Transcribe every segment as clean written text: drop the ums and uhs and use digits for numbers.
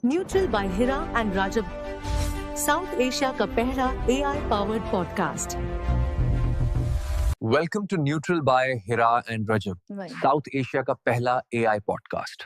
Neutral by Hira and Rajab, South Asia का पहला AI powered podcast. Welcome to Neutral by Hira and Rajab, South Asia का पहला AI podcast.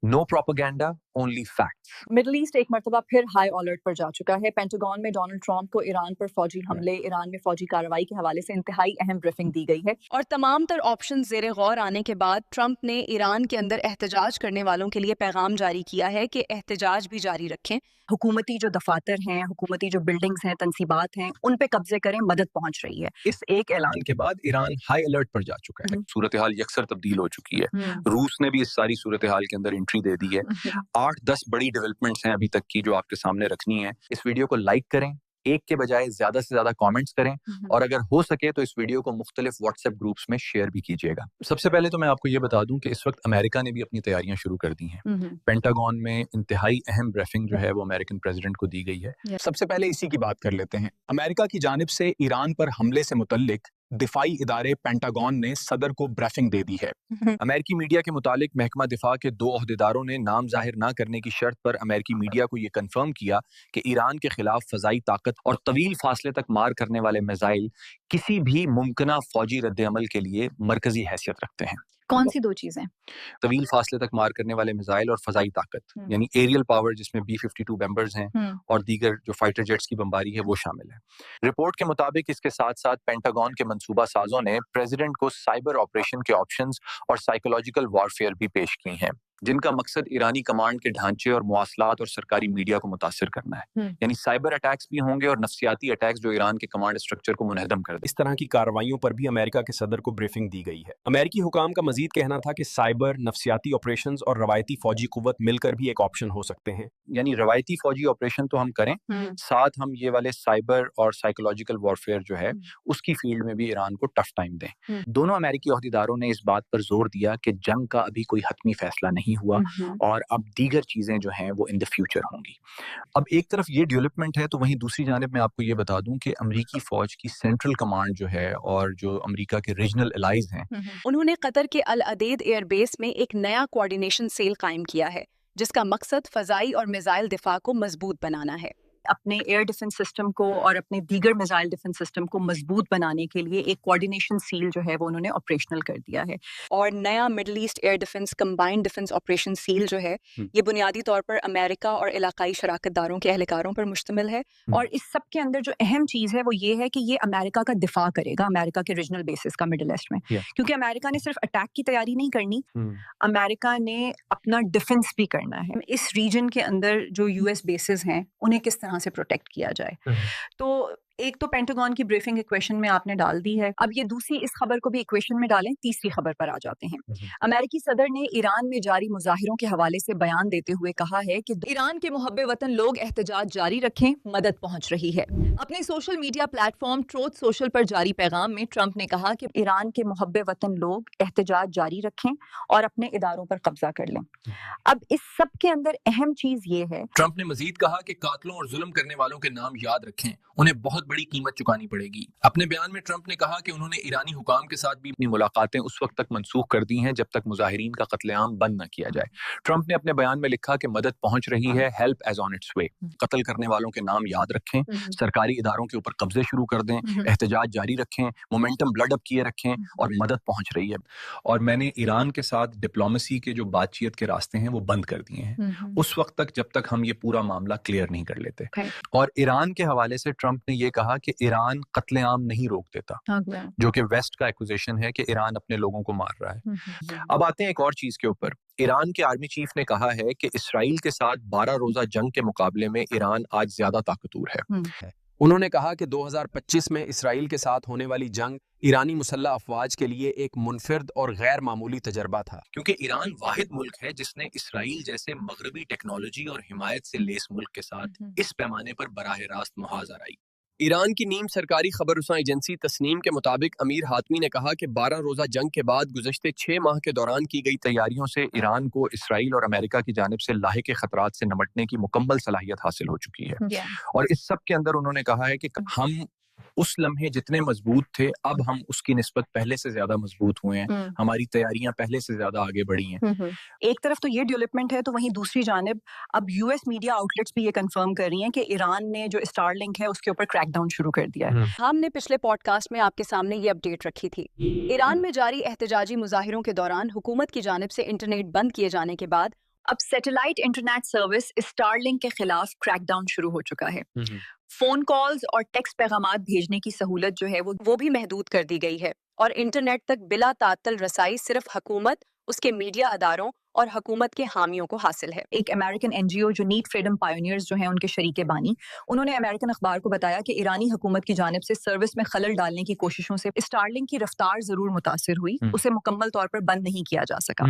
No propaganda, only facts. Middle East एक मरतबा फिर high alert पर जा चुका है। पेंटागन में डोनाल्ड ट्रंप को ईरान पर फौजी हमले, ईरान में फौजी कार्रवाई के हवाले से इंतहाई अहम ब्रीफिंग दी गई है और तमाम तर ऑप्शन ज़ेरे गौर आने के बाद ट्रंप ने ईरान के अंदर एहतजाज करने वालों के लिए पैगाम जारी किया है कि एहतजाज भी जारी रखें, हुकूमती जो दफातर हैं, हुकूमती जो बिल्डिंग्स हैं, तनसीबात हैं, उन पे कब्जे करें, मदद पहुंच रही है। इस एक ऐलान के बाद ईरान हाई अलर्ट पर जा चुका है। सूरत हाल यकसर तब्दील हो चुकी है। रूस ने भी इस सारी सूरत हाल के अंदर एंट्री दे दी है। 8-10 बड़ी डेवलपमेंट्स हैं अभी तक की जो आपके सामने रखनी है। इस वीडियो को लाइक करें, एक के बजाय ज्यादा से ज्यादा कमेंट्स करें और अगर हो सके तो इस वीडियो को मुख्तलिफ व्हाट्सएप ग्रुप्स में शेयर भी कीजिएगा। सबसे पहले तो मैं आपको ये बता दूं कि इस वक्त अमेरिका ने भी अपनी तैयारियां शुरू कर दी हैं। पेंटागन में इंतहाई अहम ब्रीफिंग जो है वो अमेरिकन प्रेसिडेंट को दी गई है। सबसे पहले इसी की बात कर लेते हैं। अमेरिका की जानिब से ईरान पर हमले से मुतल्लिक दिफाई इदारे पेंटागन ने सदर को ब्रीफिंग दे दी है। अमेरिकी मीडिया के मुतालिक महकमा दिफा के 2 ओहदेदारों ने नाम जाहिर न करने की शर्त पर अमेरिकी मीडिया को ये कंफर्म किया कि ईरान के खिलाफ फजाई ताकत और तवील फासले तक मार करने वाले मिसाइल किसी भी मुमकिना फौजी रद्द-ए-अमल के लिए मरकजी हैसियत रखते हैं। कौन सी 2 चीजें? तवील फासले तक मार करने वाले मिसाइल और फजाई ताकत, यानी एरियल पावर जिसमें B-52 बम्बर्स हैं और दीगर जो फाइटर जेट्स की बमबारी है वो शामिल है। रिपोर्ट के मुताबिक इसके साथ साथ पेंटागन के मंसूबा साजों ने प्रेसिडेंट को साइबर ऑपरेशन के ऑप्शंस और साइकोलॉजिकल वॉरफेयर भी पेश की हैं, जिनका मकसद ईरानी कमांड के ढांचे और मवासलात और सरकारी मीडिया को मुतासिर करना है। यानी साइबर अटैक्स भी होंगे और नफ्सियाती अटैक्स जो ईरान के कमांड स्ट्रक्चर को मुनहदम कर दें। इस तरह की कार्रवाइयों पर भी अमेरिका के सदर को ब्रीफिंग दी गई है। अमेरिकी हुकाम का मजीद कहना था कि साइबर, नफ्सियाती ऑपरेशंस और रवायती फौजी कुव्वत मिलकर भी एक ऑप्शन हो सकते हैं। यानी रवायती फौजी ऑपरेशन तो हम करें, साथ हम ये वाले साइबर और साइकोलॉजिकल वॉरफेयर जो है उसकी फील्ड में भी ईरान को टफ टाइम दें। दोनों अमेरिकी ओहदेदारों ने इस बात पर जोर दिया कि जंग का अभी कोई हतमी फैसला नहीं हुआ और अब दीगर चीजें जो हैं वो इन द फ्यूचर होंगी। अब एक तरफ ये डेवलपमेंट है तो वहीं दूसरी जानिब मैं आपको ये बता दूं कि अमेरिकी फौज की सेंट्रल कमांड जो है और जो अमेरिका के रीजनल एलाइज हैं, उन्होंने कतर के अल अदेद एयरबेस में एक नया कोऑर्डिनेशन सेल कायम किया है जिसका मकसद फजाई और मिसाइल दिफा को मजबूत बनाना है। अपने एयर डिफेंस सिस्टम को और अपने दीगर मिसाइल डिफेंस सिस्टम को मजबूत बनाने के लिए एक कोऑर्डिनेशन सील जो है वो उन्होंने ऑपरेशनल कर दिया है और नया middle east air defence combined defence operation seal जो है ये बुनियादी तौर पर अमेरिका और इलाकाई शराकतदारों के एहलकारों पर मुश्तमिल है और इस सब के अंदर जो अहम चीज़ है वो ये है कि ये अमेरिका का दिफा करेगा, अमेरिका के रीजनल बेसिस का मिडल ईस्ट में, क्योंकि अमेरिका ने सिर्फ अटैक की तैयारी नहीं करनी, अमेरिका ने अपना डिफेंस भी करना है। इस रीजन के अंदर जो US बेसिस हैं उन्हें किस तरह से प्रोटेक्ट किया जाए। तो एक तो पेंटागन की ब्रीफिंग इक्वेशन में आपने डाल दी है, अब ये दूसरी इस खबर को भी इक्वेशन में डालें। तीसरी खबर पर आ जाते हैं। अमेरिकी सदर ने ईरान में जारी मुजाहिरों के हवाले से बयान देते हुए कहा है कि ईरान के मुहब्बे वतन लोग एहतजाज जारी रखें, मदद पहुंच रही है। अपने social media platform truth social पर जारी पैगाम में ट्रंप ने कहा कि ईरान के मुहब्बे वतन लोग एहतजाज जारी रखें और अपने इदारों पर कब्जा कर लें। अब इस सब के अंदर अहम चीज ये है, ट्रंप ने मजीद कहा कि कातलों और जुल्म करने वालों के नाम याद रखें, उन्हें बहुत बड़ी कीमत चुकानी पड़ेगी। अपने बयान में ट्रंप ने कहा कि उन्होंने ईरानी हुकाम के साथ भी अपनी मुलाकातें उस वक्त तक मंसूख कर दी हैं जब तक मुजाहिरीन का कत्लेआम बंद न किया जाए। ट्रंप ने अपने बयान में लिखा कि मदद पहुंच रही है, हेल्प एज ऑन इट्स वे। कत्ल करने वालों के नाम याद रखें, सरकारी इदारों के ऊपर कब्जे शुरू कर दें, एहतजाज जारी रखें, मोमेंटम ब्लड अप किए रखें और मदद पहुंच रही है। और मैंने ईरान के साथ डिप्लोमेसी के जो बातचीत के रास्ते हैं वो बंद कर दिए हैं उस वक्त तक जब तक हम ये पूरा मामला क्लियर नहीं कर लेते। और ईरान के हवाले से ट्रंप ने ये कहा कि ईरान कत्लेआम नहीं रोक देता, जो कि वेस्ट का एक्यूजेशन है कि ईरान अपने लोगों को मार रहा है। अब आते हैं एक और चीज के ऊपर। ईरान के आर्मी चीफ ने कहा है कि इसराइल के साथ 12 रोजा जंग के मुकाबले में ईरान आज ज्यादा ताकतवर है। उन्होंने कहा कि 2025 में इसराइल के साथ होने वाली जंग ईरानी मुसल्लह अफवाज के लिए एक मुनफिरद और गैर मामूली तजर्बा था, क्योंकि ईरान वाहिद मुल्क है जिसने इसराइल जैसे मगरबी टेक्नोलॉजी और हिमायत से लेस मुल्क के साथ इस पैमाने पर बराह रास्त मुहाज़ा आई। ईरान की नीम सरकारी खबर रसां एजेंसी तस्नीम के मुताबिक अमीर हातमी ने कहा कि 12 रोज़ा जंग के बाद गुज़श्ते 6 माह के दौरान की गई तैयारियों से ईरान को इसराइल और अमेरिका की जानिब से लाहिक़ ख़तरात से निपटने की मुकम्मल सलाहियत हासिल हो चुकी है। और इस सब के अंदर उन्होंने कहा है कि हम उस लम्हे जितने मजबूत थे अब हम उसकी निस्बत पहले से ज्यादा मजबूत हुए हैं, हमारी तैयारियां पहले से ज्यादा आगे बढ़ी हैं। एक तरफ तो ये डेवलपमेंट है, तो वहीं दूसरी जानिब अब यूएस मीडिया आउटलेट्स भी ये कंफर्म कर रही हैं कि ईरान ने जो स्टारलिंक है उसके ऊपर क्रैकडाउन शुरू कर दिया है। हमने पिछले पॉडकास्ट में आपके सामने ये अपडेट रखी थी। ईरान में जारी एहतजाजी मुजाहिरों के दौरान हुकूमत की जानिब से इंटरनेट बंद किए जाने के बाद अब सैटेलाइट इंटरनेट सर्विस स्टारलिंक के खिलाफ क्रैकडाउन शुरू हो चुका है। फोन कॉल्स और टेक्स्ट पैगामात भेजने की सहूलत जो है वो भी महदूद कर दी गई है और इंटरनेट तक बिला तात्तल रसाई सिर्फ हुकूमत, उसके मीडिया अदारों और हुकूमत के हामियों को हासिल है। एक अमेरिकन एनजीओ जो नीट फ्रीडम पायोनियर्स जो हैं उनके शरीके बानी, उन्होंने अमेरिकन अखबार को बताया कि ईरानी हुकूमत की जानिब से सर्विस में खलल डालने की कोशिशों से स्टारलिंक की रफ्तार जरूर मुतासिर हुई, उसे मुकम्मल तौर पर बंद नहीं किया जा सका।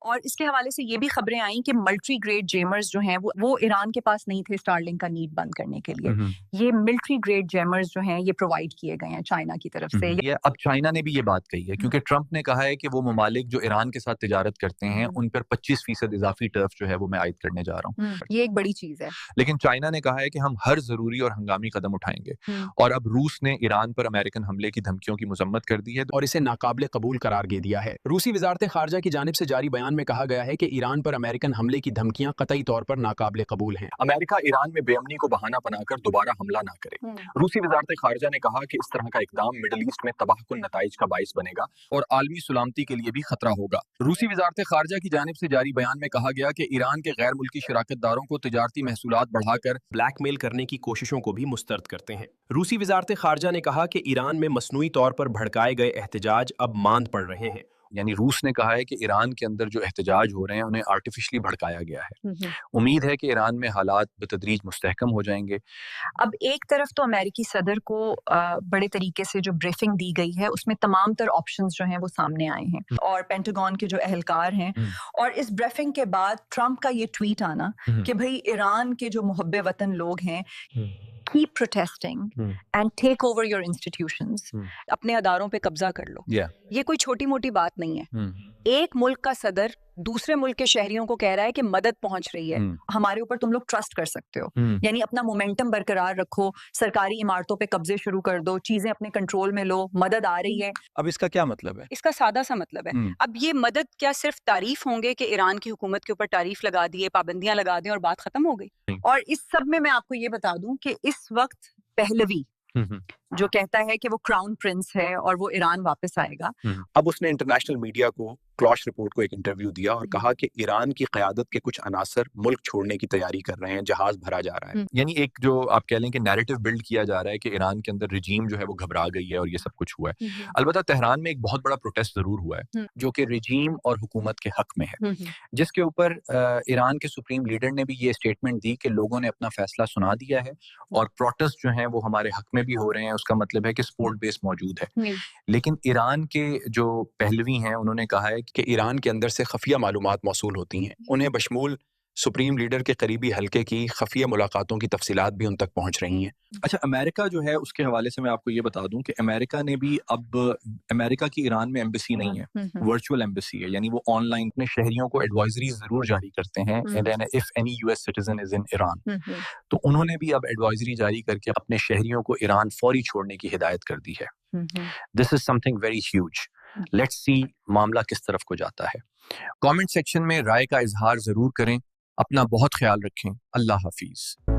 और इसके हवाले से ये भी खबरें आई कि मल्टी ग्रेड जेमर्स जो हैं वो ईरान के पास नहीं थे स्टारलिंक का नीट बंद करने के लिए। ये मिलिट्री ग्रेड जेमर्स जो हैं ये प्रोवाइड किए गए हैं चाइना की तरफ से। अब चाइना ने भी ये बात कही है क्योंकि ट्रंप ने कहा है कि वो ममालिक जो ईरान के साथ तिजारत करते हैं उन पर 25% इजाफी टर्फ जो है वो मैं आयद करने जा रहा हूँ। ये एक बड़ी चीज है। लेकिन चाइना ने कहा है कि हम हर जरूरी और हंगामी कदम उठाएंगे और अब रूस ने ईरान पर अमेरिकन हमले की धमकियों की मजम्मत कर दी है और इसे नाकाबिले कबूल करार दे दिया है। रूसी वजारत खारजा की जानिब से जारी बयान में कहा गया है कि ईरान पर अमेरिकन हमले की धमकियां कतई तौर पर नाकाबिले कबूल हैं। अमेरिका ईरान में बेअमनी को बहाना बनाकर दोबारा हमला ना करे। रूसी वजारत खारजा ने कहा कि इस तरह का इकदाम मिडल ईस्ट में तबाहकुन नताइज का बाइस बनेगा और आलमी सलामती के लिए भी खतरा होगा। रूसी वजारत खारजा की जानिब से जारी बयान में कहा गया कि ईरान के गैर मुल्की शराकतदारों को तिजारती महसूलात बढ़ाकर ब्लैकमेल करने की कोशिशों को भी मुस्तरद करते हैं। रूसी वजारत खारजा ने कहा कि ईरान में मसनूई तौर पर भड़काए गए एहतजाज अब मांद पड़ रहे हैं। यानी रूस ने कहा है कि ईरान के अंदर जो एहतजाज हो रहे हैं उन्हें आर्टिफिशियली भड़काया गया है। उम्मीद है कि ईरान में हालात बतदरीज मुस्तहकम हो जाएंगे। अब एक तरफ तो अमेरिकी सदर को बड़े तरीके से जो ब्रीफिंग दी गई है उसमें तमाम तर ऑप्शंस जो हैं वो सामने आए हैं और पेंटागन के जो एहलकार हैं और इस ब्रीफिंग के बाद ट्रंप का ये ट्वीट आना कि भाई ईरान के जो मुहब्बे वतन लोग हैं keep protesting and take over your institutions, अपने अदारों पे कब्जा कर लो। ये कोई छोटी मोटी बात नहीं है। एक मुल्क का सदर दूसरे मुल्क के शहरियों को कह रहा है कि मदद पहुंच रही है, हमारे ऊपर तुम लोग ट्रस्ट कर सकते हो, यानी अपना मोमेंटम बरकरार रखो, सरकारी इमारतों पे कब्जे शुरू कर दो, चीजें अपने कंट्रोल में लो, मदद आ रही है। अब इसका क्या मतलब है? इसका सादा सा मतलब है, अब ये मदद क्या सिर्फ तारीफ होंगे कि ईरान की हुकूमत के ऊपर तारीफ लगा दिए, पाबंदियां लगा दी और बात खत्म हो गई? और इस सब में मैं आपको ये बता दूं कि इस वक्त पहलवी जो कहता है कि वो क्राउन प्रिंस है और वो ईरान वापस आएगा, अब उसने इंटरनेशनल मीडिया को क्लॉश रिपोर्ट को एक इंटरव्यू दिया और कहा कि ईरान की क़यादत के कुछ अनासर मुल्क छोड़ने की तैयारी कर रहे हैं, जहाज भरा जा रहा है। यानी एक जो आप कह लें कि नैरेटिव बिल्ड किया जा रहा है कि ईरान के अंदर रिजीम जो है वो घबरा गई है और ये सब कुछ हुआ है। अलबत्ता तेहरान में एक बहुत बड़ा प्रोटेस्ट जरूर हुआ है जो कि रिजीम और हुकूमत के हक में है, जिसके ऊपर ईरान के सुप्रीम लीडर ने भी ये स्टेटमेंट दी कि लोगों ने अपना फैसला सुना दिया है और प्रोटेस्ट जो है वो हमारे हक में भी हो रहे हैं। उसका मतलब है कि सपोर्ट बेस मौजूद है। लेकिन ईरान के जो पहलवी हैं उन्होंने कहा है कि ईरान के अंदर से खफिया मालूमात मौसूल होती हैं, उन्हें बशमूल सुप्रीम लीडर के करीबी हलके की खफिया मुलाकातों की तफसीलात भी उन तक पहुंच रही हैं। अच्छा, अमेरिका जो है उसके हवाले से मैं आपको ये बता दूं कि अमेरिका ने भी अब अमेरिका की ईरान में एम्बेसी नहीं है, वर्चुअल एम्बेसी है, यानी वो ऑनलाइन अपने शहरियों को एडवाइजरी जरूर जारी करते हैं if any US citizen is in Iran. तो उन्होंने भी अब एडवाइजरी जारी करके अपने शहरियों को ईरान फौरी छोड़ने की हिदायत कर दी है। This is something very huge. Let's see मामला किस तरफ को जाता है। कमेंट सेक्शन में राय का इजहार जरूर करें। अपना बहुत ख्याल रखें। अल्लाह हाफिज।